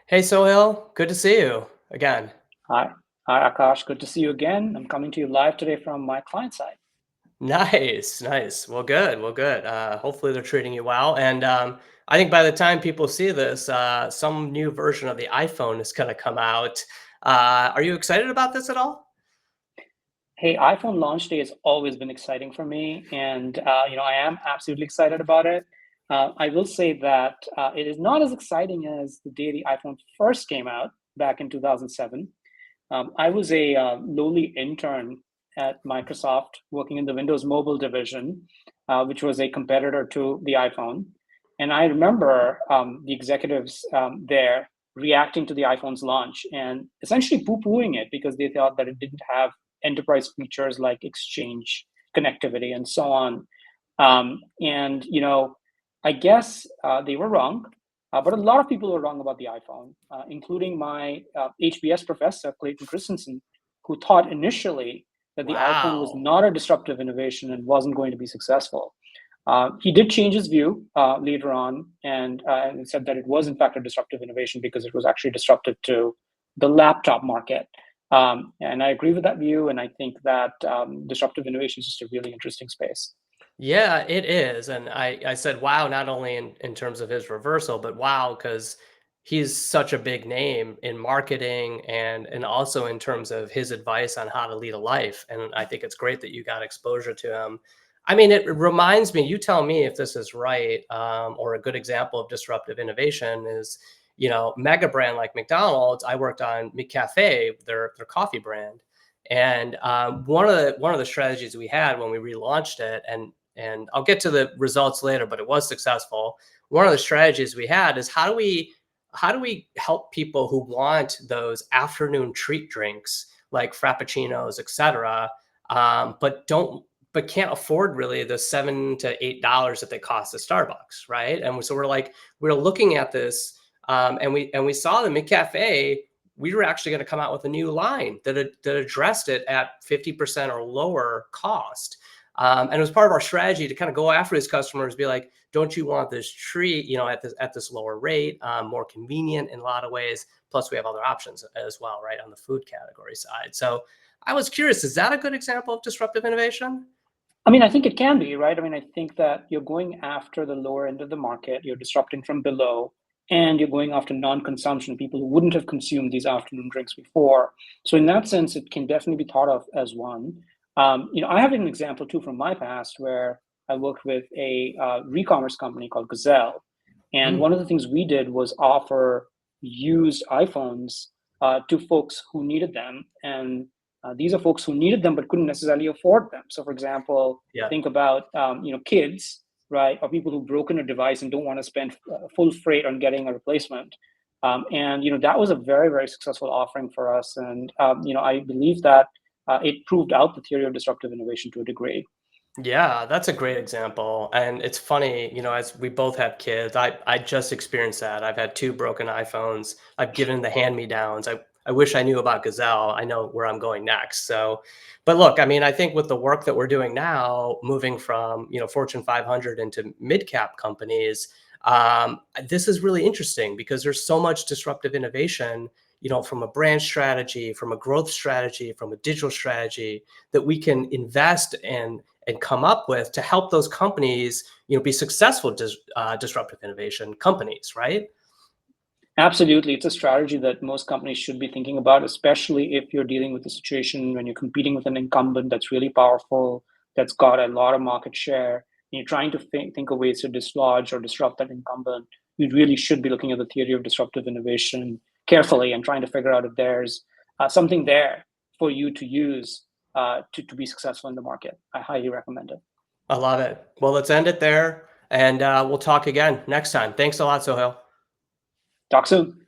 Hey Sohail, good to see you again. Hi. Hi, Akash. Good to see you again. I'm coming to you live today from my client side. Nice, nice. Well, good, well, good. Hopefully they're treating you well. And I think by the time people see this, some new version of the iPhone is going to come out. Are you excited about this at all? Hey, iPhone launch day has always been exciting for me, and I am absolutely excited about it. I will say that it is not as exciting as the day the iPhone first came out back in 2007. I was a lowly intern at Microsoft working in the Windows Mobile division, which was a competitor to the iPhone. And I remember the executives there reacting to the iPhone's launch and essentially poo pooing it because they thought that it didn't have enterprise features like Exchange, connectivity, and so on. And I guess they were wrong. But a lot of people were wrong about the iPhone, including my HBS professor, Clayton Christensen, who thought initially that the iPhone was Wow. not a disruptive innovation and wasn't going to be successful. He did change his view later on and said that it was, in fact, a disruptive innovation because it was actually disruptive to the laptop market. And I agree with that view. And I think that disruptive innovation is just a really interesting space. Yeah, it is. And I said, wow, not only in terms of his reversal, but wow, because he's such a big name in marketing and also in terms of his advice on how to lead a life. And I think it's great that you got exposure to him. I mean, it reminds me, you tell me if this is right, or a good example of disruptive innovation is, mega brand like McDonald's. I worked on McCafe, their coffee brand. And one of the strategies we had when we relaunched it, and I'll get to the results later, but it was successful. One of the strategies we had is how do we help people who want those afternoon treat drinks like frappuccinos, etc., but can't afford really the $7 to $8 that they cost at Starbucks, right? And so we're looking at this, and we saw the McCafe. We were actually going to come out with a new line that addressed it at 50% or lower cost. And it was part of our strategy to kind of go after these customers, be like, don't you want this treat, at this lower rate, more convenient in a lot of ways. Plus, we have other options as well, right, on the food category side. So I was curious, is that a good example of disruptive innovation? I mean, I think it can be, right? I mean, I think that you're going after the lower end of the market, you're disrupting from below, and you're going after non-consumption, people who wouldn't have consumed these afternoon drinks before. So in that sense, it can definitely be thought of as one. I have an example too from my past where I worked with a re-commerce company called Gazelle, and Mm. one of the things we did was offer used iPhones to folks who needed them, and these are folks who needed them but couldn't necessarily afford them. So, for example, Yeah. think about kids, right, or people who've broken a device and don't want to spend full freight on getting a replacement. And that was a very very successful offering for us, and I believe that it proved out the theory of disruptive innovation to a degree. Yeah, that's a great example. And it's funny, as we both have kids, I just experienced that. I've had two broken iPhones. I've given the hand-me-downs. I wish I knew about Gazelle. I know where I'm going next. So, but look, I mean, I think with the work that we're doing now, moving from, Fortune 500 into mid-cap companies, this is really interesting because there's so much disruptive innovation, from a brand strategy, from a growth strategy, from a digital strategy that we can invest in and come up with to help those companies, be successful disruptive innovation companies, right? Absolutely. It's a strategy that most companies should be thinking about, especially if you're dealing with a situation when you're competing with an incumbent that's really powerful, that's got a lot of market share, and you're trying to think of ways to dislodge or disrupt that incumbent. You really should be looking at the theory of disruptive innovation carefully and trying to figure out if there's something there for you to use to be successful in the market. I highly recommend it. I love it. Well, let's end it there, and we'll talk again next time. Thanks a lot, Sohail. Talk soon.